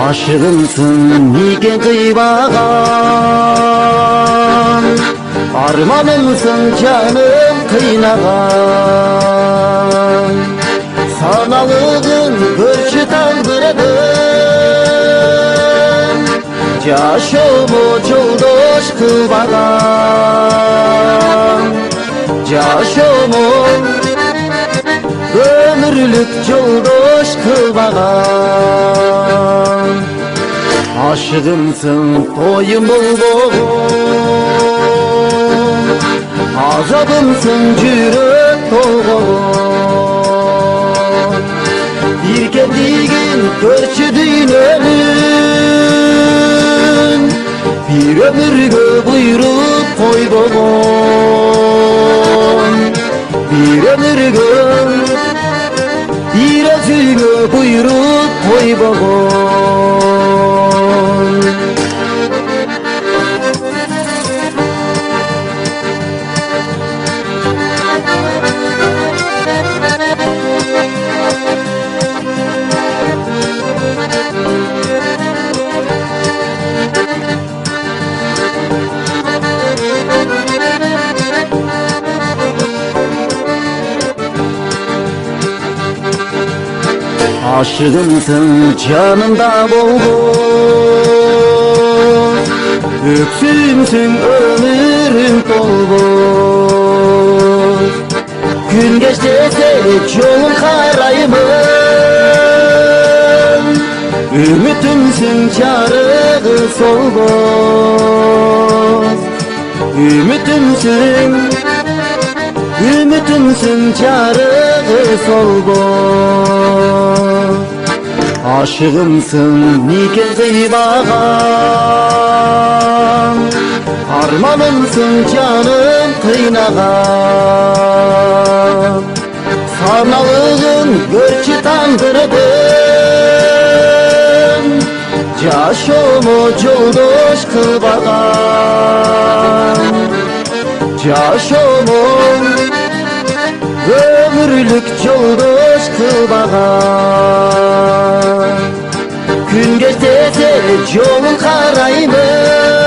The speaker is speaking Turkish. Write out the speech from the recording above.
Aşığımsın niken kıymagan, armanımsın canım kıynagan. Sanalığın görçü tandırıdın, Caşomu çoldoş kılbagan. Caşomu ömürlük çoldoş kılbagan. Aşığımsın toyum bulboğum, azabımsın yürek toğum. Bir kendigin görçü düğünün, bir ömürgü buyruk koyboğum. Bir ömürgü, bir özügü buyruk koyboğum. Aşığımsın canımda bol bol, öksümsün ömrüm bol bol. Gün geç dese yolun karayımın, ümitimsin çarığı sol boz. Ümitimsin çarığı sol boz. Aşığımsın niken kıymagan, armanımsın canım kıynagan. Sanalığın görçü tandırıdın, Caşomu çoldoş kılbagan. Caşomu ömürlük çoldoş kılbagan. Gün geç dese yolun karayımın,